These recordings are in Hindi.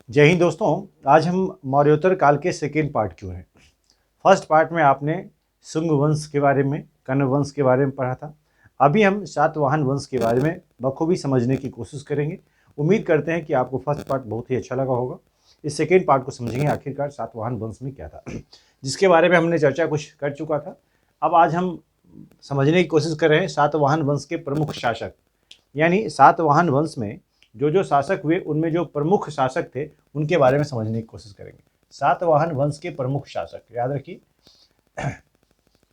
जय हिंद दोस्तों। आज हम मौर्योत्तर काल के सेकेंड पार्ट की ओर हैं। फर्स्ट पार्ट में आपने शुंग वंश के बारे में, कण्व वंश के बारे में पढ़ा था। अभी हम सातवाहन वंश के बारे में बखूबी समझने की कोशिश करेंगे। उम्मीद करते हैं कि आपको फर्स्ट पार्ट बहुत ही अच्छा लगा होगा। इस सेकेंड पार्ट को समझेंगे आखिरकार सातवाहन वंश में क्या था, जिसके बारे में हमने चर्चा कुछ कर चुका था। अब आज हम समझने की कोशिश कर रहे हैं सातवाहन वंश के प्रमुख शासक, यानी सातवाहन वंश में जो शासक हुए उनमें जो प्रमुख शासक थे उनके बारे में समझने की कोशिश करेंगे। सातवाहन वंश के प्रमुख शासक याद रखिए,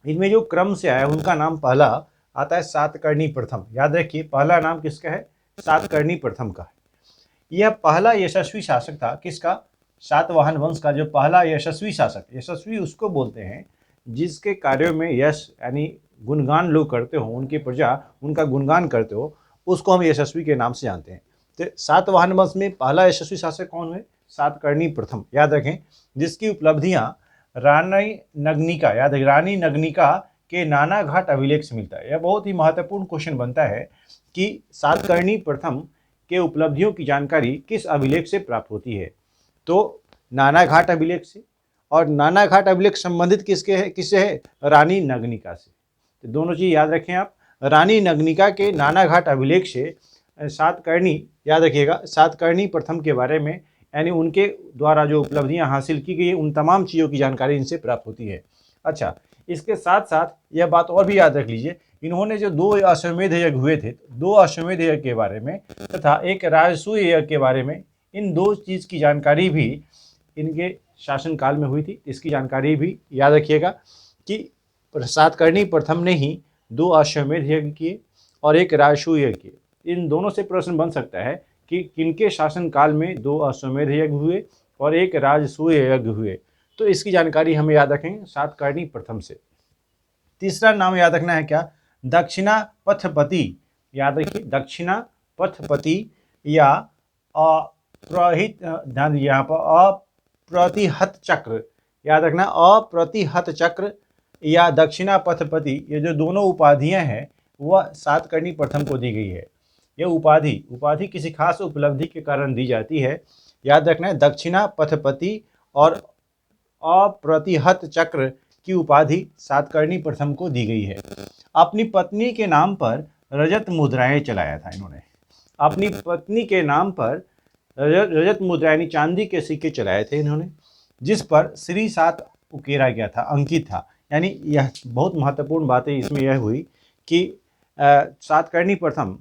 इनमें जो क्रम से आया उनका नाम पहला आता है सातकर्णी प्रथम। याद रखिए, पहला नाम किसका है? सातकर्णी प्रथम का है। यह पहला यशस्वी शासक था। किसका? सातवाहन वंश का जो पहला यशस्वी शासक। यशस्वी उसको बोलते हैं जिसके कार्यों में यश यानी गुणगान लोग करते हो, उनकी प्रजा उनका गुणगान करते हो, उसको हम यशस्वी के नाम से जानते हैं। तो सातवाहन वंश में पहला यशस्वी शासक कौन हुए? सातकर्णी प्रथम। याद रखें, जिसकी उपलब्धियां रानी नग्निका, याद रखें, रानी नग्निका के नाना घाट अभिलेख से मिलता है। यह बहुत ही महत्वपूर्ण क्वेश्चन बनता है कि सातकर्णी प्रथम के उपलब्धियों की जानकारी किस अभिलेख से प्राप्त होती है? तो नाना घाट अभिलेख से। और नाना घाट अभिलेख संबंधित किससे है? रानी नग्निका से। तो दोनों चीज याद रखें आप। रानी नग्निका के नाना घाट अभिलेख से सातकर्णी, याद रखिएगा, सातकर्णी प्रथम के बारे में, यानी उनके द्वारा जो उपलब्धियां हासिल की गई उन तमाम चीज़ों की जानकारी इनसे प्राप्त होती है। अच्छा, इसके साथ साथ यह बात और भी याद रख लीजिए, इन्होंने जो 2 अश्वमेध यज्ञ हुए थे, 2 अश्वमेध यज्ञ के बारे में तथा एक राजसूय यज्ञ के बारे में, इन 2 चीज़ की जानकारी भी इनके शासनकाल में हुई थी। इसकी जानकारी भी याद रखिएगा कि सातकर्णी प्रथम ने ही 2 अश्वमेध यज्ञ किए और एक राजसूय यज्ञ किए। इन दोनों से प्रश्न बन सकता है कि किनके शासनकाल में 2 अश्वमेध यज्ञ हुए और एक राजसूय यज्ञ हुए। तो इसकी जानकारी हमें याद रखेंगे सातकर्णी प्रथम से। तीसरा नाम याद रखना है क्या? दक्षिणा पथपति। याद रखिए, दक्षिणा पथपति या अप्रहित, ध्यान यहाँ पर अप्रतिहत चक्र। याद रखना, अप्रतिहत चक्र या दक्षिणा पथपति, ये जो दोनों उपाधियां हैं वह सातकर्णी प्रथम को दी गई है। यह उपाधि किसी खास उपलब्धि के कारण दी जाती है। याद रखना है, दक्षिणा पथपति और अप्रतिहत चक्र की उपाधि सातकर्णी प्रथम को दी गई है। अपनी पत्नी के नाम पर रजत मुद्राएं चलाया था इन्होंने। अपनी पत्नी के नाम पर रजत मुद्रा यानी चांदी के सिक्के चलाए थे इन्होंने, जिस पर श्री 7 उकेरा गया था, अंकित था। यानी यह बहुत महत्वपूर्ण बातें इसमें यह हुई कि सातकर्णी प्रथम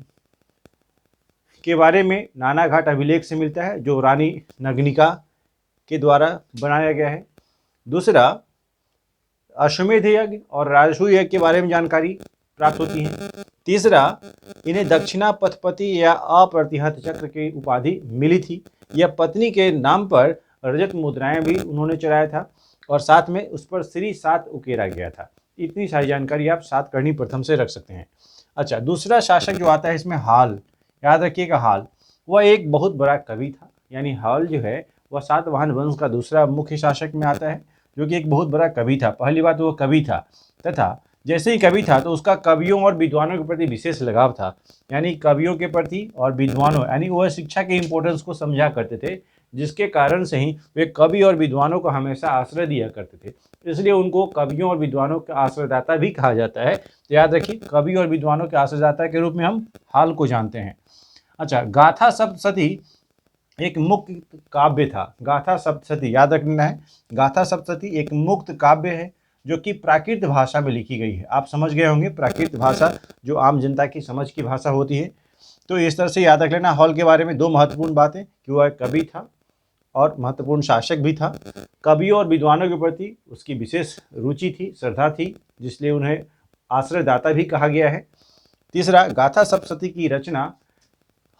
के बारे में नाना घाट अभिलेख से मिलता है, जो रानी नग्निका के द्वारा बनाया गया है। दूसरा, अश्वमेध यज्ञ और राजसूय यज्ञ के बारे में जानकारी प्राप्त होती है। तीसरा, इन्हें दक्षिणा पथपति या अप्रतिहत चक्र की उपाधि मिली थी। यह पत्नी के नाम पर रजत मुद्राएं भी उन्होंने चढ़ाया था और साथ में उस पर श्री 7 उकेरा गया था। इतनी सारी जानकारी आप सातकर्णी प्रथम से रख सकते हैं। अच्छा, दूसरा शासक जो आता है इसमें हाल। याद रखिएगा, हाल वह एक बहुत बड़ा कवि था। यानी हाल जो है वह सातवाहन वंश का दूसरा मुख्य शासक में आता है, जो कि एक बहुत बड़ा कवि था। पहली बात वो कवि था, तथा जैसे ही कवि था तो उसका कवियों और विद्वानों के प्रति विशेष लगाव था। यानी कवियों के प्रति और विद्वानों, यानी वह शिक्षा के इम्पोर्टेंस को समझा करते थे, जिसके कारण से ही वे कवि और विद्वानों को हमेशा आश्रय दिया करते थे। इसलिए उनको कवियों और विद्वानों का आश्रयदाता भी कहा जाता है। तो याद रखिए, कवि और विद्वानों के आश्रयदाता के रूप में हम हाल को जानते हैं। अच्छा, गाथा सप्तशती एक मुक्त काव्य था। गाथा सप्तशती याद रखना है, गाथा सप्तशती एक मुक्त काव्य है जो कि प्राकृत भाषा में लिखी गई है। आप समझ गए होंगे प्राकृत भाषा जो आम जनता की समझ की भाषा होती है। तो इस तरह से याद रख लेना हॉल के बारे में 2 महत्वपूर्ण बातें, कि वह एक कवि था और महत्वपूर्ण शासक भी था। कवियों और विद्वानों के प्रति उसकी विशेष रुचि थी, श्रद्धा थी, जिसलिए उन्हें आश्रयदाता भी कहा गया है। तीसरा, गाथा सप्तशती की रचना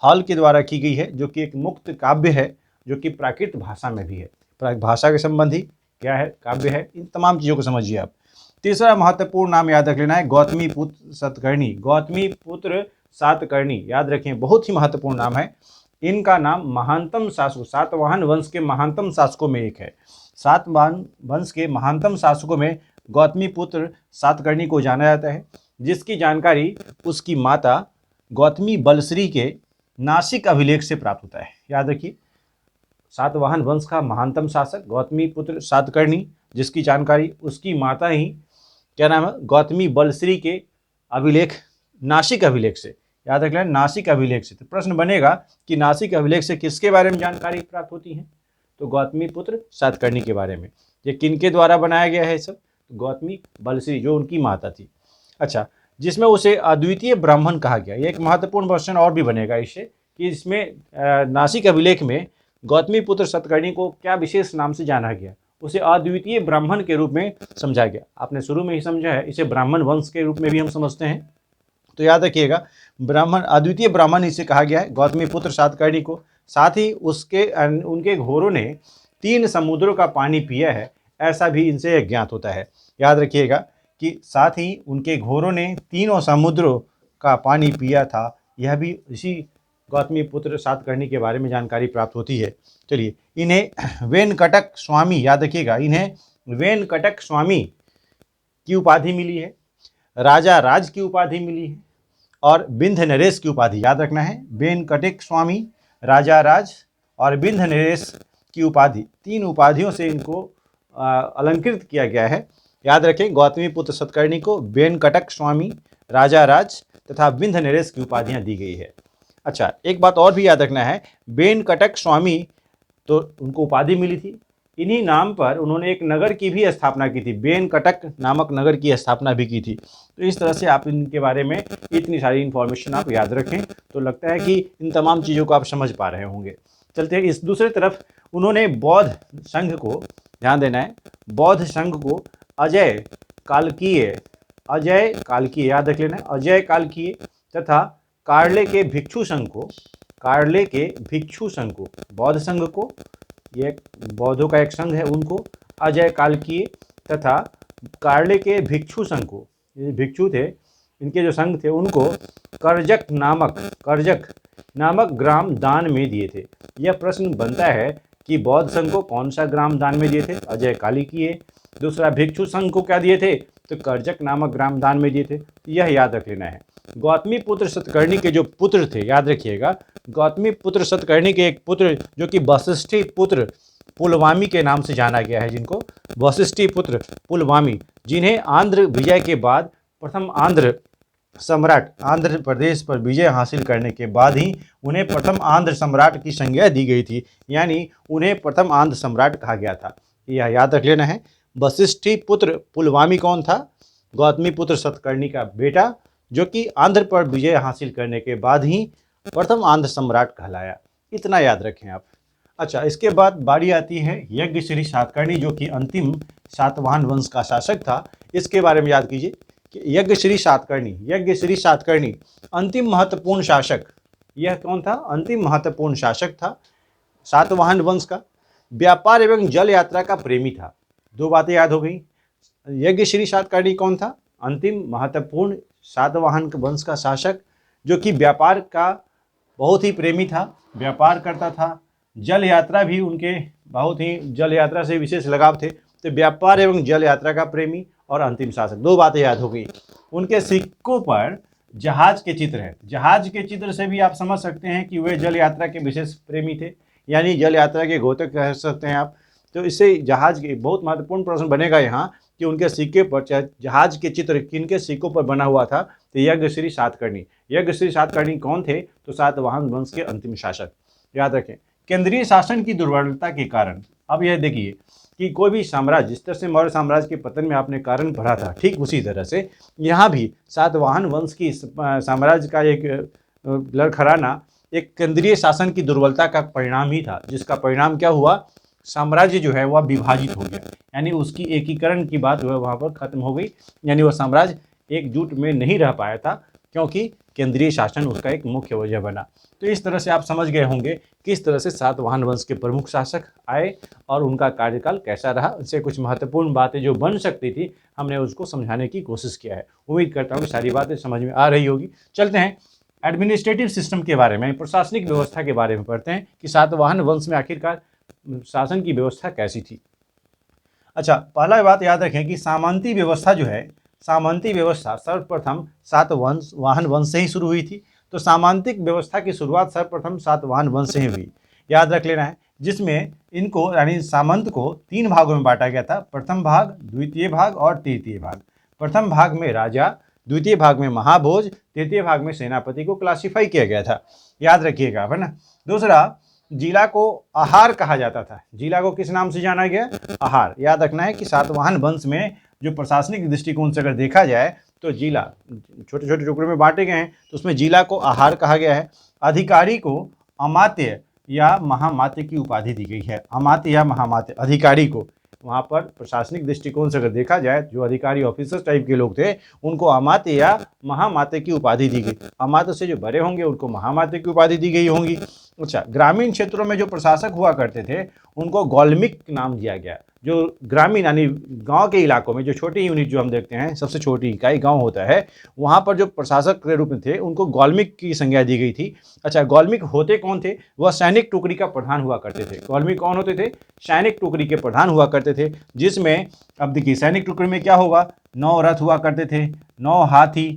हाल के द्वारा की गई है, जो कि एक मुक्त काव्य है, जो कि प्राकृत भाषा में भी है। भाषा के संबंधी क्या है? काव्य है। इन तमाम चीज़ों को समझिए आप। तीसरा महत्वपूर्ण नाम याद रख लेना है गौतमी पुत्र सातकर्णी। गौतमी पुत्र सातकर्णी याद रखें, बहुत ही महत्वपूर्ण नाम है। इनका नाम महानतम शासक, सातवाहन वंश के महानतम शासकों में एक है। सातवाहन वंश के महानतम शासकों में गौतमी पुत्र सातकर्णी को जाना जाता है, जिसकी जानकारी उसकी माता गौतमी बलश्री के नासिक अभिलेख से प्राप्त होता है। याद रखिए, सातवाहन वंश का महानतम शासक गौतमी पुत्र सातकर्णी, जिसकी जानकारी उसकी माता ही क्या नाम है गौतमी बलश्री के अभिलेख नासिक अभिलेख से, याद रख लें नासिक अभिलेख से। तो प्रश्न बनेगा कि नासिक अभिलेख से किसके बारे में जानकारी प्राप्त होती है, तो गौतमी पुत्र सातकर्णी के बारे में। ये किनके द्वारा बनाया गया है सब, तो गौतमी बलश्री जो उनकी माता थी। अच्छा, जिसमें उसे अद्वितीय ब्राह्मण कहा गया। ये एक महत्वपूर्ण क्वेश्चन और भी बनेगा इससे कि इसमें नासिक अभिलेख में गौतमी पुत्र सातकर्णी को क्या विशेष नाम से जाना गया, उसे अद्वितीय ब्राह्मण के रूप में समझा गया। आपने शुरू में ही समझा है, इसे ब्राह्मण वंश के रूप में भी हम समझते हैं। तो याद रखिएगा, ब्राह्मण अद्वितीय ब्राह्मण इसे कहा गया है गौतमी पुत्र सातकर्णी को। साथ ही उनके घोरों ने 3 समुद्रों का पानी पिया है, ऐसा भी इनसे ज्ञात होता है। याद रखिएगा कि साथ ही उनके घोरों ने 3 समुद्रों का पानी पिया था, यह भी इसी गौतमी पुत्र सातकर्णी के बारे में जानकारी प्राप्त होती है। चलिए, इन्हें वेनकटक स्वामी, याद रखिएगा इन्हें वेनकटक स्वामी की उपाधि मिली है, राजा राज की उपाधि मिली है और बिंध नरेश की उपाधि, याद रखना है वेनकटक स्वामी, राजा राज और बिंध नरेश की उपाधि, 3 उपाधियों से इनको अलंकृत किया गया है। याद रखें, गौतमी पुत्र सातकर्णी को वेनकटक स्वामी, राजा राज तथा बिंध नरेश की उपाधियां दी गई है। अच्छा, एक बात और भी याद रखना है, वेनकटक स्वामी तो उनको उपाधि मिली थी, इन्हीं नाम पर उन्होंने एक नगर की भी स्थापना की थी, वेनकटक नामक नगर की स्थापना भी की थी। तो इस तरह से आप इनके बारे में इतनी सारी इन्फॉर्मेशन आप याद रखें, तो लगता है कि इन तमाम चीज़ों को आप समझ पा रहे होंगे। चलते हैं इस दूसरे तरफ, उन्होंने बौद्ध संघ को, ध्यान देना है, बौद्ध संघ को अजय कालकीय, याद रख लेना, अजय कालकीय तथा कार्ले के भिक्षु संघ को, बौद्ध संघ को, ये बौद्धों का एक संघ है, उनको अजय कालकीय तथा कार्ले के भिक्षु संघ को, ये भिक्षु थे, इनके जो संघ थे उनको करजक नामक ग्राम दान में दिए थे। यह प्रश्न बनता है कि बौद्ध संघ को कौन सा ग्राम दान में दिए थे, अजय कालकीय। दूसरा, भिक्षु संघ को क्या दिए थे, तो करजक नामक ग्राम दान में दिए थे। यह याद रख लेना है। गौतमी पुत्र सातकर्णी के जो पुत्र थे, याद रखिएगा, गौतमी पुत्र सातकर्णी के एक पुत्र जो कि वशिष्ठी पुत्र पुलवामी के नाम से जाना गया है, जिनको वशिष्ठी पुत्र पुलवामी, जिन्हें आंध्र विजय के बाद प्रथम आंध्र सम्राट, आंध्र प्रदेश पर विजय हासिल करने के बाद ही उन्हें प्रथम आंध्र सम्राट की संज्ञा दी गई थी, यानी उन्हें प्रथम आंध्र सम्राट कहा गया था। यह याद रख लेना है। वशिष्ठी पुत्र पुलवामी कौन था, गौतमी पुत्र सातकर्णी का बेटा, जो कि आंध्र पर विजय हासिल करने के बाद ही प्रथम आंध्र सम्राट कहलाया। इतना याद रखें आप। अच्छा, इसके बाद बारी आती है यज्ञश्री सातकर्णी, जो कि अंतिम सातवाहन वंश का शासक था। इसके बारे में याद कीजिए कि यज्ञश्री सातकर्णी अंतिम महत्वपूर्ण शासक, यह कौन था, अंतिम महत्वपूर्ण शासक था सातवाहन वंश का। व्यापार एवं जल यात्रा का प्रेमी था। 2 बातें याद हो गई। यज्ञश्री सातकर्णी कौन था, अंतिम महत्वपूर्ण सातवाहन वंश का शासक, जो कि व्यापार का बहुत ही प्रेमी था, व्यापार करता था। जल यात्रा भी उनके बहुत ही, जल यात्रा से विशेष लगाव थे। तो व्यापार एवं जल यात्रा का प्रेमी और अंतिम शासक, 2 बातें याद हो गई। उनके सिक्कों पर जहाज के चित्र हैं। जहाज के चित्र से भी आप समझ सकते हैं कि वे जल यात्रा के विशेष प्रेमी थे, यानी जल यात्रा के घोतक कह सकते हैं आप। तो इससे जहाज के बहुत महत्वपूर्ण प्रश्न बनेगा यहाँ कि उनके सिक्के पर जहाज के चित्र किनके सिक्कों पर बना हुआ था, तो यज्ञश्री सातकर्णी कौन थे, तो सातवाहन वंश के अंतिम शासक। याद रखें, केंद्रीय शासन की दुर्बलता के कारण, अब यह देखिए कि कोई भी साम्राज्य, जिस तरह से मौर्य साम्राज्य के पतन में आपने कारण पढ़ा था, ठीक उसी तरह से यहाँ भी सातवाहन वंश की साम्राज्य का एक लड़खड़ाना एक केंद्रीय शासन की दुर्बलता का परिणाम ही था, जिसका परिणाम क्या हुआ, साम्राज्य जो है वह विभाजित हो गया, यानी उसकी एकीकरण की बात वह वहाँ पर खत्म हो गई, यानी वह साम्राज्य एकजुट में नहीं रह पाया था, क्योंकि केंद्रीय शासन उसका एक मुख्य वजह बना। तो इस तरह से आप समझ गए होंगे किस तरह से सातवाहन वंश के प्रमुख शासक आए और उनका कार्यकाल कैसा रहा। उससे कुछ महत्वपूर्ण बातें जो बन सकती थी, हमने उसको समझाने की कोशिश किया है। उम्मीद करता हूँ सारी बातें समझ में आ रही होगी। चलते हैं एडमिनिस्ट्रेटिव सिस्टम के बारे में, प्रशासनिक व्यवस्था के बारे में पढ़ते हैं कि सातवाहन वंश में आखिरकार शासन की व्यवस्था कैसी थी। अच्छा, पहला बात याद रखें कि सामंती व्यवस्था जो है, सामंती व्यवस्था सर्वप्रथम सातवाहन वंश से ही शुरू हुई थी। तो सामंतिक व्यवस्था की शुरुआत सर्वप्रथम सातवाहन वंश से ही हुई। याद रख लेना है, जिसमें इनको यानी सामंत को 3 भागों में बांटा गया था, प्रथम भाग, द्वितीय भाग और तृतीय भाग। प्रथम भाग में राजा, द्वितीय भाग में महाभोज, तृतीय भाग में सेनापति को क्लासिफाई किया गया था, याद रखिएगा, है ना। दूसरा, जिला को आहार कहा जाता था। जिला को किस नाम से जाना गया? आहार। याद रखना है कि सातवाहन वंश में जो प्रशासनिक दृष्टिकोण से अगर देखा जाए तो जिला छोटे छोटे टुकड़ों में बांटे गए हैं, तो उसमें जिला को आहार कहा गया है। अधिकारी को अमात्य या महामात्य की उपाधि दी गई है। अमात्य या महामात्य अधिकारी को, वहाँ पर प्रशासनिक दृष्टिकोण से अगर देखा जाए, जो अधिकारी ऑफिसर्स टाइप के लोग थे उनको अमात्य या महामात्य की उपाधि दी गई। अमात्य से जो बड़े होंगे उनको महामात्य की उपाधि दी गई होंगी। अच्छा, ग्रामीण क्षेत्रों में जो प्रशासक हुआ करते थे उनको गौल्मिक नाम दिया गया। जो ग्रामीण यानी गांव के इलाकों में जो छोटी यूनिट जो हम देखते हैं, सबसे छोटी इकाई गांव होता है, वहां पर जो प्रशासक के रूप में थे उनको गौल्मिक की संज्ञा दी गई थी। अच्छा, गौल्मिक होते कौन थे? वह सैनिक टुकड़ी का प्रधान हुआ करते थे। गौल्मिक कौन होते थे? सैनिक टुकड़ी के प्रधान हुआ करते थे, जिसमें अब देखिए सैनिक टुकड़ी में क्या होगा, 9 रथ हुआ करते थे, 9 हाथी,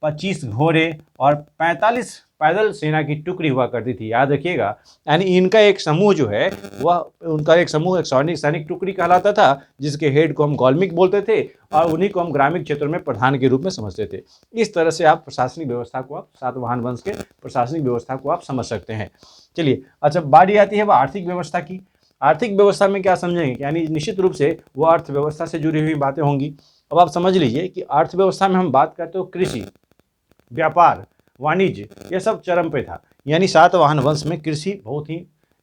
25 घोड़े और 45 पैदल सेना की टुकड़ी हुआ करती थी, याद रखिएगा। यानी इनका एक समूह जो है वह, उनका एक समूह एक सैनिक टुकड़ी कहलाता था, जिसके हेड को हम गौल्मिक बोलते थे और उन्हीं को हम ग्रामीण क्षेत्रों में प्रधान के रूप में समझते थे। इस तरह से आप प्रशासनिक व्यवस्था को, आप सातवाहन वंश के प्रशासनिक व्यवस्था को आप समझ सकते हैं। चलिए, अच्छा बारी आती है वह आर्थिक व्यवस्था की। आर्थिक व्यवस्था में क्या समझेंगे, यानी निश्चित रूप से वो अर्थव्यवस्था से जुड़ी हुई बातें होंगी। अब आप समझ लीजिए कि अर्थव्यवस्था में हम बात करते हो कृषि, व्यापार, वाणिज्य, यह सब चरम पे था। यानी सातवाहन वंश में कृषि बहुत ही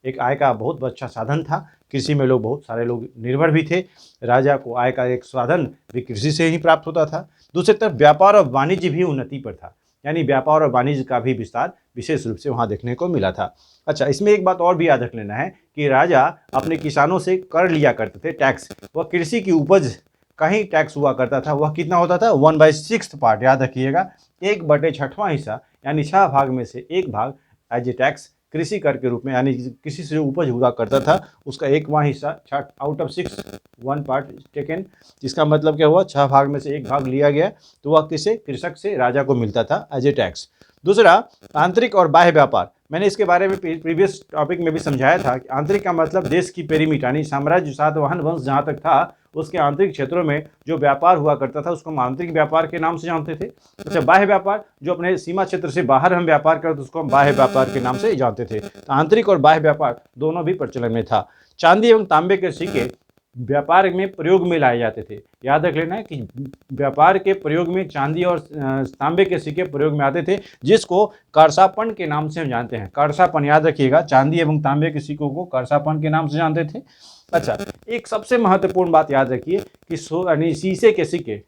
एक आय का बहुत अच्छा साधन था। कृषि में लोग, बहुत सारे लोग निर्भर भी थे। राजा को आय का एक साधन भी कृषि से ही प्राप्त होता था। दूसरी तरफ व्यापार और वाणिज्य भी उन्नति पर था, यानी व्यापार और वाणिज्य का भी विस्तार विशेष रूप से वहाँ देखने को मिला था। अच्छा, इसमें एक बात और भी याद रख लेना है कि राजा अपने किसानों से कर लिया करते थे, टैक्स। वह कृषि की उपज का ही टैक्स हुआ करता था। वह कितना होता था? 1/6 पार्ट, याद रखिएगा, 1/6वां हिस्सा, यानी 6 भाग में से 1 भाग एज ए टैक्स कृषि कर के रूप में, यानी कृषि से जो उपज हुआ करता था उसका 1वां हिस्सा, 6 आउट ऑफ 6 1 पार्ट टेकन। जिसका मतलब क्या हुआ? 6 भाग में से 1 भाग लिया गया, तो वह किसे? कृषक से राजा को मिलता था एज ए टैक्स। दूसरा, आंतरिक और बाह्य व्यापार। मैंने इसके बारे में प्रीवियस टॉपिक में भी समझाया था कि आंतरिक का मतलब देश की पेरीमीटर, यानी साम्राज्य सातवाहन वंश जहाँ तक था उसके आंतरिक क्षेत्रों में जो व्यापार हुआ करता था उसको हम आंतरिक व्यापार के नाम से जानते थे। अच्छा, बाह्य व्यापार, जो अपने सीमा क्षेत्र से बाहर हम व्यापार करते उसको हम बाह्य व्यापार के नाम से जानते थे। तो आंतरिक और बाह्य व्यापार दोनों भी प्रचलन में था। चांदी एवं तांबे के सिक्के व्यापार में प्रयोग में लाए जाते थे। याद रख लेना है कि व्यापार के प्रयोग में चांदी और तांबे के सिक्के प्रयोग में आते थे, जिसको करसापन के नाम से हम जानते हैं। करसापन, याद रखिएगा, चांदी एवं तांबे के सिक्कों को करसापन के नाम से जानते थे। अच्छा, एक सबसे महत्वपूर्ण बात याद रखिए कि यानी शीशे के सिक्के,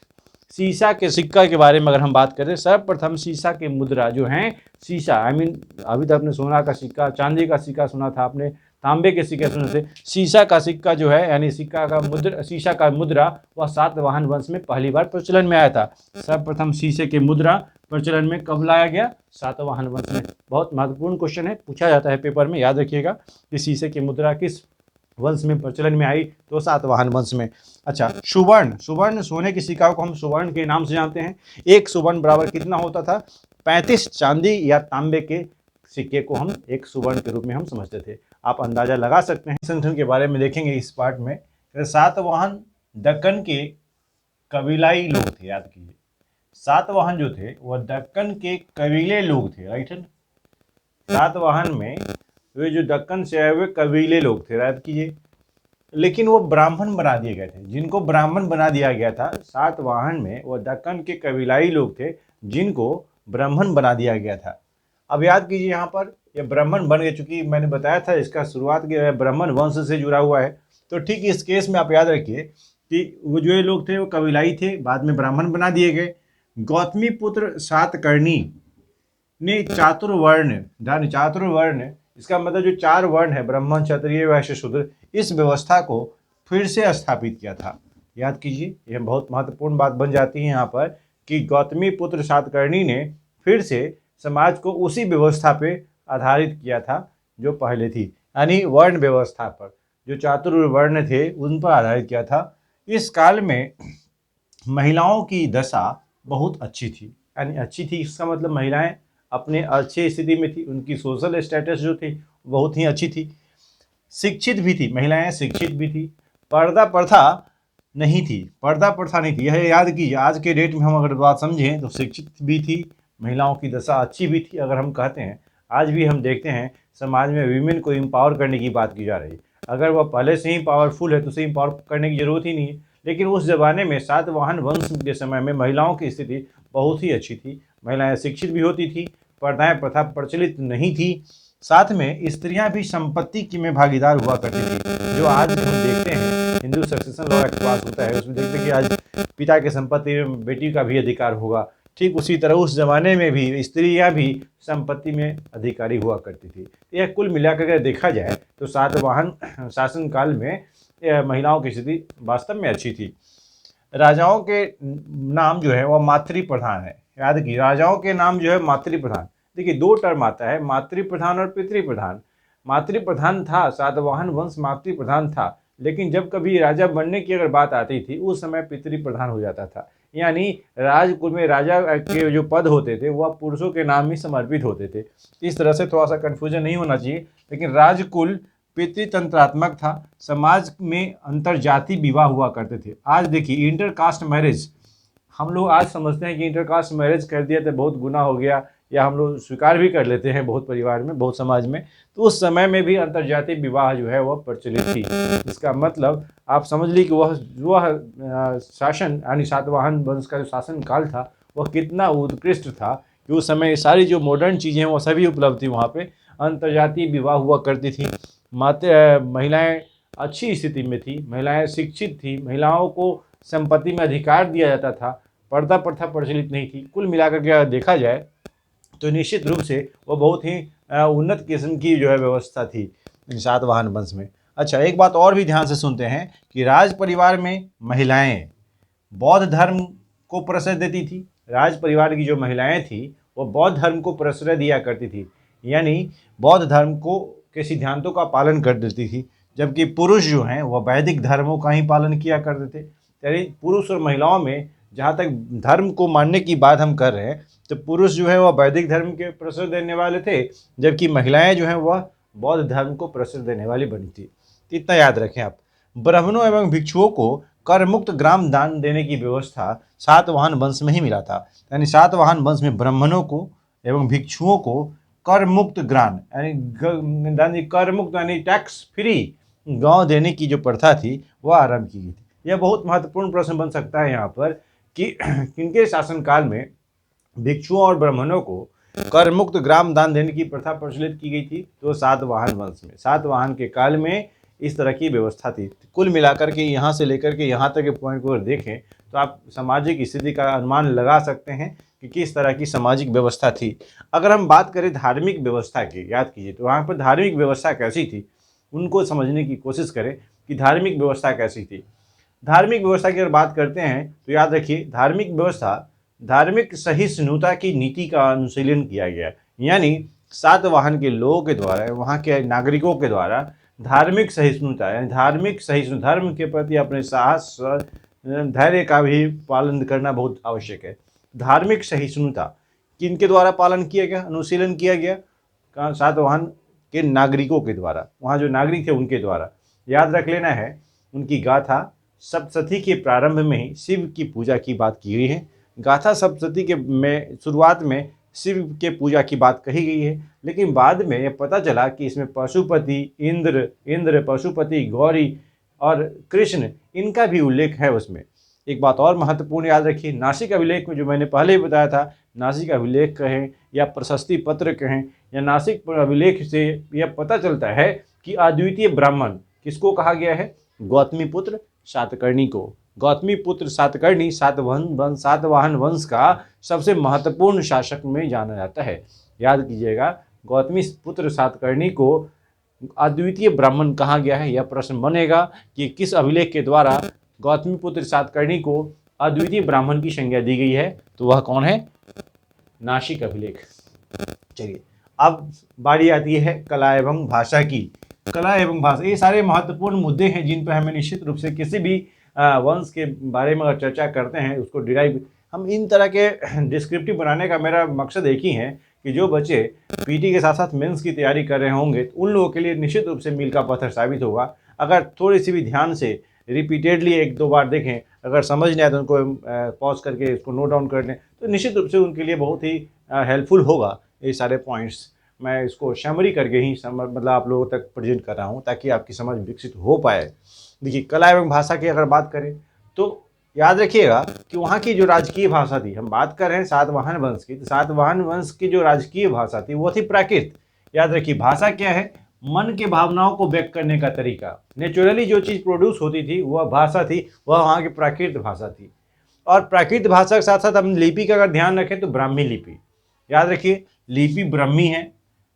शीशा के सिक्का के बारे में अगर हम बात करें, सर्वप्रथम शीशा के मुद्रा जो हैं, शीशा अभी तो आपने सोना का सिक्का, चांदी का सिक्का सुना था आपने, तांबे के सिक्के सुने थे। शीशा का सिक्का जो है, यानी सिक्का का मुद्रा, शीशा का मुद्रा, वह सातवाहन वंश में पहली बार प्रचलन में आया था। सर्वप्रथम शीशे के मुद्रा प्रचलन में कब लाया गया? सातवाहन वंश में। बहुत महत्वपूर्ण क्वेश्चन है, पूछा जाता है पेपर में, याद रखिएगा कि शीशे की मुद्रा किस वंश में प्रचलन में आई? तो सातवाहन वंश में। अच्छा, सुवर्ण, सुवर्ण सोने की सिक्का को हम सुवर्ण के नाम से जानते हैं। एक सुवर्ण बराबर कितना होता था? 35 चांदी या तांबे के सिक्के को हम एक सुवर्ण के रूप में हम समझते थे। आप अंदाजा लगा सकते हैं। संगठन के बारे में देखेंगे इस पार्ट में। सातवाहन दक्कन के कबीलाई लोग थे, याद कीजिए। सातवाहन जो थे वह दक्कन के कबीले लोग थे, राइट है। सातवाहन में वे जो दक्कन से आए हुए कबीले लोग थे, याद कीजिए, लेकिन वो ब्राह्मण बना दिए गए थे। जिनको ब्राह्मण बना दिया गया था सातवाहन में, वो दक्कन के कबीलाई लोग थे जिनको ब्राह्मण बना दिया गया था। अब याद कीजिए, यहाँ पर ये ब्राह्मण बन गए, चूंकि मैंने बताया था इसका शुरुआत ब्राह्मण वंश से जुड़ा हुआ है। तो ठीक इस केस में आप याद रखिए कि वो जो ये लोग थे वो कबीलाई थे, बाद में ब्राह्मण बना दिए गए। गौतमी पुत्र सातकर्णी ने चातुर्वर्ण, चातुर्वर्ण, इसका मतलब जो 4 वर्ण है, ब्राह्मण, क्षत्रिय, वैश्य, शूद्र, इस व्यवस्था को फिर से स्थापित किया था। याद कीजिए, यह बहुत महत्वपूर्ण बात बन जाती है यहाँ पर कि गौतमी पुत्र सातकर्णी ने फिर से समाज को उसी व्यवस्था पे आधारित किया था जो पहले थी, यानी वर्ण व्यवस्था पर, जो चातुर्वर्ण थे उन पर आधारित किया था। इस काल में महिलाओं की दशा बहुत अच्छी थी, यानी अच्छी थी, इसका मतलब महिलाएं अपने अच्छी स्थिति में थी, उनकी सोशल स्टेटस जो थी बहुत ही अच्छी थी। शिक्षित भी थी, महिलाएं शिक्षित भी थी, पर्दा प्रथा नहीं थी, पर्दा प्रथा नहीं थी। यह याद कीजिए, आज के डेट में हम अगर बात समझें तो शिक्षित भी थी, महिलाओं की दशा अच्छी भी थी। अगर हम कहते हैं, आज भी हम देखते हैं समाज में वीमेन को एम्पावर करने की बात की जा रही है। अगर वह पहले से ही पावरफुल है तो उसे एम्पावर करने की जरूरत ही नहीं है। लेकिन उस ज़माने में सातवाहन वंश के समय में महिलाओं की स्थिति बहुत ही अच्छी थी, महिलाएं शिक्षित भी होती थी, पर्दाएं प्रथा प्रचलित नहीं थी, साथ में स्त्रियां भी संपत्ति की में भागीदार हुआ करती थी। जो आज हम देखते हैं हिंदू सक्सेशन लॉ एक्ट पास होता है, उसमें देखते हैं कि आज पिता की संपत्ति में बेटी का भी अधिकार होगा। ठीक उसी तरह उस जमाने में भी स्त्रियां भी संपत्ति में अधिकारी हुआ करती थी। यह कुल मिलाकर अगर देखा जाए तो सातवाहन शासनकाल में महिलाओं की स्थिति वास्तव में अच्छी थी। राजाओं के नाम जो है वह मातृ प्रधान है, याद कीजिए, राजाओं के नाम जो है मातृ प्रधान। देखिए, दो टर्म आता है, मातृ प्रधान और पितृ प्रधान। मातृ प्रधान था, सातवाहन वंश मातृ प्रधान था, लेकिन जब कभी राजा बनने की अगर बात आती थी उस समय पितृ प्रधान हो जाता था। यानी राजकुल में राजा के जो पद होते थे वह पुरुषों के नाम ही समर्पित होते थे। इस तरह से थोड़ा सा कन्फ्यूजन नहीं होना चाहिए। लेकिन राजकुल पितृतंत्रात्मक था, समाज में अंतरजाति विवाह हुआ करते थे। आज देखिए इंटरकास्ट मैरिज, हम लोग आज समझते हैं कि इंटरकास्ट मैरिज कर दिया तो बहुत गुनाह हो गया, या हम लोग स्वीकार भी कर लेते हैं बहुत परिवार में, बहुत समाज में। तो उस समय में भी अंतरजातीय विवाह जो है वह प्रचलित थी। इसका मतलब आप समझ ली कि वह शासन यानी सातवाहन वंश का जो शासन काल था वह कितना उत्कृष्ट था कि उस समय सारी जो मॉडर्न चीज़ें हैं वो सभी उपलब्ध थी। वहाँ पे अंतरजातीय विवाह हुआ करती थी, महिलाएं अच्छी स्थिति में थी, महिलाएं शिक्षित थी, महिलाओं को संपत्ति में अधिकार दिया जाता था, पर्दा प्रथा प्रचलित नहीं थी। कुल मिलाकर के अगर देखा जाए तो निश्चित रूप से वो बहुत ही उन्नत किस्म की जो है व्यवस्था थी सातवाहन वंश में। अच्छा, एक बात और भी ध्यान से सुनते हैं कि राज परिवार में महिलाएं बौद्ध धर्म को प्रश्रय देती थी। राज परिवार की जो महिलाएं थी वो बौद्ध धर्म को प्रश्रय दिया करती थी, यानी बौद्ध धर्म को के सिद्धांतों का पालन कर देती थी, जबकि पुरुष जो हैं वह वैदिक धर्मों का ही पालन किया करते थे। यानी पुरुष और महिलाओं में जहाँ तक धर्म को मानने की बात हम कर रहे हैं तो पुरुष जो है वह वैदिक धर्म के प्रश्रय देने वाले थे, जबकि महिलाएं जो हैं वह बौद्ध धर्म को प्रश्रय देने वाली बनी थी। इतना याद रखें आप। ब्राह्मणों एवं भिक्षुओं को कर मुक्त ग्राम दान देने की व्यवस्था सातवाहन वंश में ही मिला था। यानी सातवाहन वंश में ब्राह्मणों को एवं भिक्षुओं को कर मुक्त ग्राम यानी कर मुक्त यानी टैक्स फ्री गांव देने की जो प्रथा थी वह आरंभ की गई थी। यह बहुत महत्वपूर्ण प्रश्न बन सकता है यहाँ पर कि किनके शासनकाल में भिक्षुओं और ब्राह्मणों को कर मुक्त ग्राम दान देने की प्रथा प्रचलित की गई थी। तो सातवाहन वंश में, सातवाहन के काल में इस तरह की व्यवस्था थी। कुल मिलाकर के यहाँ से लेकर के यहाँ तक के पॉइंट को देखें तो आप सामाजिक स्थिति का अनुमान लगा सकते हैं कि किस तरह की सामाजिक व्यवस्था थी। अगर हम बात करें धार्मिक व्यवस्था की, याद कीजिए, तो वहाँ पर धार्मिक व्यवस्था कैसी थी उनको समझने की कोशिश करें कि धार्मिक व्यवस्था कैसी थी। धार्मिक व्यवस्था की अगर बात करते हैं तो याद रखिए, धार्मिक व्यवस्था धार्मिक सहिष्णुता की नीति का अनुशीलन किया गया। यानी सातवाहन के लोगों के द्वारा, वहाँ के नागरिकों के द्वारा धार्मिक सहिष्णुता यानी धार्मिक सहिष्णु धर्म के प्रति अपने साहस धैर्य का भी पालन करना बहुत आवश्यक है। धार्मिक सहिष्णुता किनके द्वारा पालन किया गया, अनुशीलन किया गया? सातवाहन के नागरिकों के द्वारा, वहाँ जो नागरिक थे उनके द्वारा। याद रख लेना है, उनकी गाथा सप्तशती के प्रारंभ में ही शिव की पूजा की बात की गई है। गाथा सप्तशती के में शुरुआत में शिव के पूजा की बात कही गई है, लेकिन बाद में यह पता चला कि इसमें पशुपति, इंद्र, पशुपति, गौरी और कृष्ण, इनका भी उल्लेख है उसमें। एक बात और महत्वपूर्ण याद रखिए, नासिक अभिलेख में जो मैंने पहले ही बताया था, नासिक अभिलेख कहें या प्रशस्ति पत्र कहें या नासिक अभिलेख से यह पता चलता है कि अद्वितीय ब्राह्मण किसको कहा गया है? गौतमी पुत्र सातकर्णी को। गौतमी पुत्र सातकर्णी सातवाहन वंश का सबसे महत्वपूर्ण शासक में जाना जाता है। याद कीजिएगा, गौतमी पुत्र सातकर्णी को अद्वितीय ब्राह्मण कहा गया है। यह प्रश्न बनेगा कि किस अभिलेख के द्वारा गौतमी पुत्र सातकर्णी को अद्वितीय ब्राह्मण की संज्ञा दी गई है? तो वह कौन है? नासिक अभिलेख। चलिए, अब बारी आती है कला एवं भाषा की। कला एवं भाषा, ये सारे महत्वपूर्ण मुद्दे हैं जिन पर हमें निश्चित रूप से किसी भी वंश के बारे में अगर चर्चा करते हैं उसको डिराइव, हम इन तरह के डिस्क्रिप्टिव बनाने का मेरा मकसद एक ही है कि जो बच्चे पीटी के साथ साथ मेंस की तैयारी कर रहे होंगे तो उन लोगों के लिए निश्चित रूप से मील का पत्थर साबित होगा। अगर थोड़ी सी भी ध्यान से रिपीटेडली 1-2 बार देखें, अगर समझ नहीं आए तो उनको पॉज करके इसको नोट डाउन कर लें, तो निश्चित रूप से उनके लिए बहुत ही हेल्पफुल होगा ये सारे पॉइंट्स। मैं इसको समरी करके ही मतलब आप लोगों तक प्रेजेंट कर रहा हूँ ताकि आपकी समझ विकसित हो पाए। देखिए, कला एवं भाषा की अगर बात करें तो याद रखिएगा कि वहाँ की जो राजकीय भाषा थी, हम बात कर रहे हैं सातवाहन वंश की, तो सातवाहन वंश की जो राजकीय भाषा थी वो थी प्राकृत। याद रखिए, भाषा क्या है? मन के भावनाओं को व्यक्त करने का तरीका। नेचुरली जो चीज़ प्रोड्यूस होती थी वह भाषा थी, वह वहाँ की प्राकृत भाषा थी। और प्राकृत भाषा के साथ साथ हम लिपि का अगर ध्यान रखें तो ब्राह्मी लिपि। याद रखिए, लिपि ब्राह्मी है,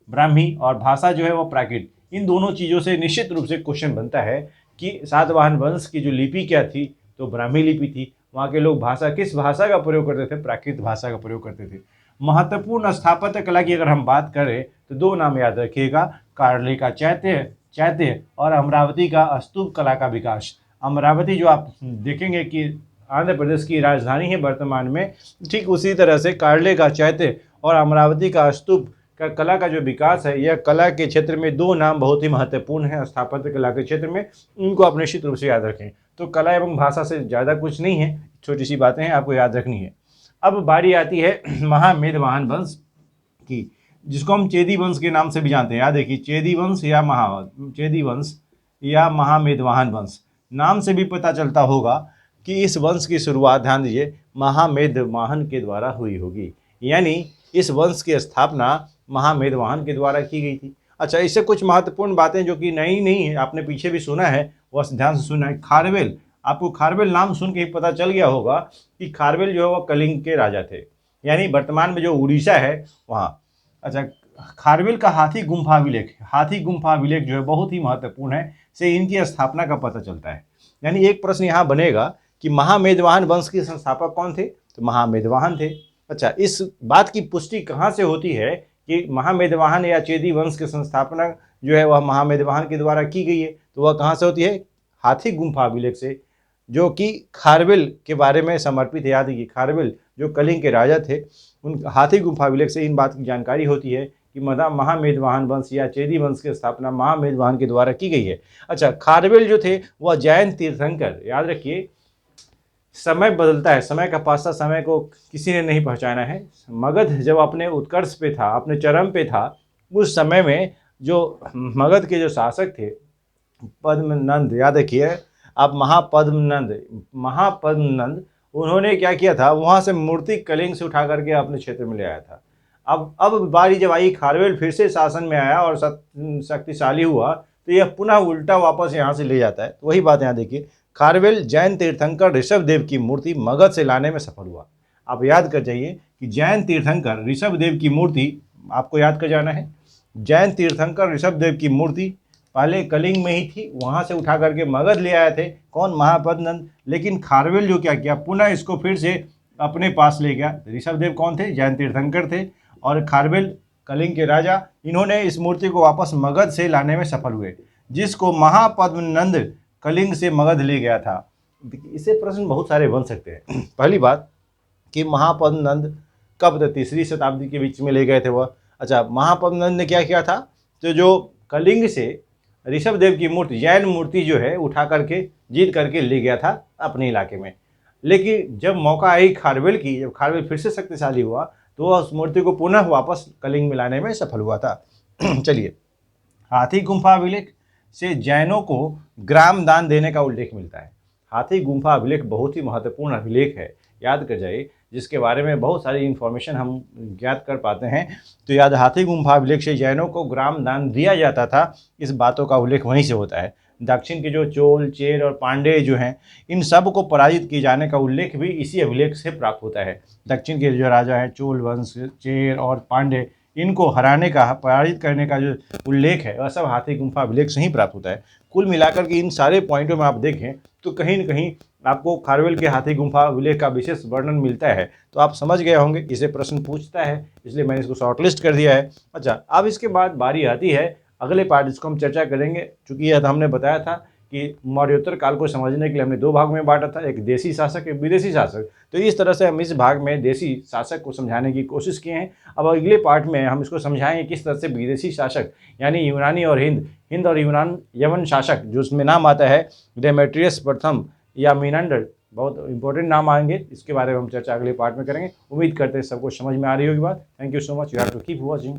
ब्राह्मी, और भाषा जो है वो प्राकृत। इन दोनों चीज़ों से निश्चित रूप से क्वेश्चन बनता है कि सातवाहन वंश की जो लिपि क्या थी, तो ब्राह्मी लिपि थी। वहाँ के लोग भाषा, किस भाषा का प्रयोग करते थे? प्राकृत भाषा का प्रयोग करते थे। महत्वपूर्ण स्थापत्य कला की अगर हम बात करें तो 2 नाम याद रखिएगा, कार्ले का चैत्य और अमरावती का स्तूप कला का विकास। अमरावती जो आप देखेंगे कि आंध्र प्रदेश की राजधानी है वर्तमान में, ठीक उसी तरह से कार्ले का चैत्य और अमरावती का स्तूप का कला का जो विकास है, यह कला के क्षेत्र में 2 नाम बहुत ही महत्वपूर्ण है स्थापत्य कला के क्षेत्र में। उनको आप निश्चित रूप से याद रखें। तो कला एवं भाषा से ज़्यादा कुछ नहीं है, छोटी सी बातें हैं, आपको याद रखनी है। अब बारी आती है महामेधवाहन वंश की, जिसको हम चेदी वंश के नाम से भी जानते हैं। याद देखिए, चेदी वंश या महामेधवाहन वंश, नाम से भी पता चलता होगा कि इस वंश की शुरुआत, ध्यान दीजिए, महामेधवाहन के द्वारा हुई होगी। यानी इस वंश की स्थापना महामेधवाहन के द्वारा की गई थी। अच्छा, इससे कुछ महत्वपूर्ण बातें जो कि नई नहीं है, आपने पीछे भी सुना है, वह ध्यान से सुना है। खारवेल, आपको खारवेल नाम सुन के ही पता चल गया होगा कि खारवेल जो है वह कलिंग के राजा थे, यानी वर्तमान में जो उड़ीसा है वहाँ। अच्छा, खारवेल का हाथी गुम्फा अभिलेख जो है बहुत ही महत्वपूर्ण है, से इनकी स्थापना का पता चलता है। यानी एक प्रश्न यहाँ बनेगा कि महामेधवाहन वंश के संस्थापक कौन थे? तो महामेधवाहन थे। अच्छा, इस बात की पुष्टि कहाँ से होती है कि महामेधवाहन या चेदी वंश की संस्थापना जो है वह महामेधवाहन के द्वारा की गई है? तो वह कहाँ से होती है? हाथी गुम्फा अभिलेख से, जो कि खारवेल के बारे में समर्पित है। याद रखिए, खारवेल जो कलिंग के राजा थे, उन हाथी गुम्फा अभिलेख से इन बात की जानकारी होती है कि महामेधवाहन वंश या चेदी वंश की स्थापना महामेधवाहन के द्वारा की गई है। अच्छा, खारवेल जो थे वह जैन तीर्थंकर, याद रखिए, समय बदलता है, समय का पासा समय को किसी ने नहीं पहचाना है। मगध जब अपने उत्कर्ष पे था, अपने चरम पे था, उस समय में जो मगध के जो शासक थे पद्मनंद, याद रखिए आप, महापद्मनंद, उन्होंने क्या किया था, वहाँ से मूर्ति कलिंग से उठा करके अपने क्षेत्र में ले आया था। अब बारी जब आई, खारवेल फिर से शासन में आया और शक्तिशाली हुआ, तो यह पुनः उल्टा वापस यहाँ से ले जाता है। तो वही बात यहाँ देखिए, खारवेल जैन तीर्थंकर ऋषभदेव की मूर्ति मगध से लाने में सफल हुआ। आप याद कर जाइए कि जैन तीर्थंकर ऋषभदेव की मूर्ति, आपको याद कर जाना है, जैन तीर्थंकर ऋषभदेव की मूर्ति पहले कलिंग में ही थी, वहाँ से उठा करके मगध ले आए थे, कौन? महापद्मनंद। लेकिन खारवेल जो क्या किया, पुनः इसको फिर से अपने पास ले गया। ऋषभदेव कौन थे? जैन तीर्थंकर थे, और खारवेल कलिंग के राजा, इन्होंने इस मूर्ति को वापस मगध से लाने में सफल हुए, जिसको महापद्मनंद कलिंग से मगध ले गया था। इससे प्रश्न बहुत सारे बन सकते हैं। पहली बात कि महापद्मनंद कब तक, 3री शताब्दी के बीच में ले गए थे वह। अच्छा, महापद्मनंद ने क्या किया था, तो जो कलिंग से ऋषभदेव की मूर्ति, जैन मूर्ति जो है, उठा करके जीत करके ले गया था अपने इलाके में। लेकिन जब मौका आई खारवेल की, जब खारवेल फिर से शक्तिशाली हुआ, तो वह उस मूर्ति को पुनः वापस कलिंग में लाने में सफल हुआ था। चलिए, हाथी गुम्फा अभिलेख से जैनों को ग्राम दान देने का उल्लेख मिलता है। हाथी गुम्फा अभिलेख बहुत ही महत्वपूर्ण अभिलेख है, याद कर जाइए, जिसके बारे में बहुत सारी इन्फॉर्मेशन हम ज्ञात कर पाते हैं। तो याद, हाथी गुम्फा अभिलेख से जैनों को ग्राम दान दिया जाता था, इस बातों का उल्लेख वहीं से होता है। दक्षिण के जो चोल, चेर और पांडे जो हैं, इन सब को पराजित किए जाने का उल्लेख भी इसी अभिलेख से प्राप्त होता है। दक्षिण के जो राजा हैं, चोल वंश, चेर और पांडे, इनको हराने का, पराजित करने का जो उल्लेख है, वह सब हाथी गुम्फा अभिलेख से ही प्राप्त होता है। कुल मिलाकर के इन सारे पॉइंटों में आप देखें तो कहीं न कहीं आपको खारवेल के हाथी गुम्फा अभिलेख का विशेष वर्णन मिलता है। तो आप समझ गए होंगे, इसे प्रश्न पूछता है, इसलिए मैंने इसको शॉर्टलिस्ट कर दिया है। अच्छा, अब इसके बाद बारी आती है अगले पार्ट, इसको हम चर्चा करेंगे। चूँकि यह हमने बताया था कि मौर्योत्तर काल को समझने के लिए हमने 2 भाग में बांटा था, एक देशी शासक, एक विदेशी शासक। तो इस तरह से हम इस भाग में देशी शासक को समझाने की कोशिश किए हैं। अब अगले पार्ट में हम इसको समझाएंगे किस तरह से विदेशी शासक यानी यूनानी और हिंद और यवन शासक, जो उसमें नाम आता है डेमेट्रियस प्रथम या मीनांडर, बहुत इंपॉर्टेंट नाम आएंगे, इसके बारे में हम चर्चा अगले पार्ट में करेंगे। उम्मीद करते हैं सबको समझ में आ रही होगी बात। Thank you so much, you have to keep watching.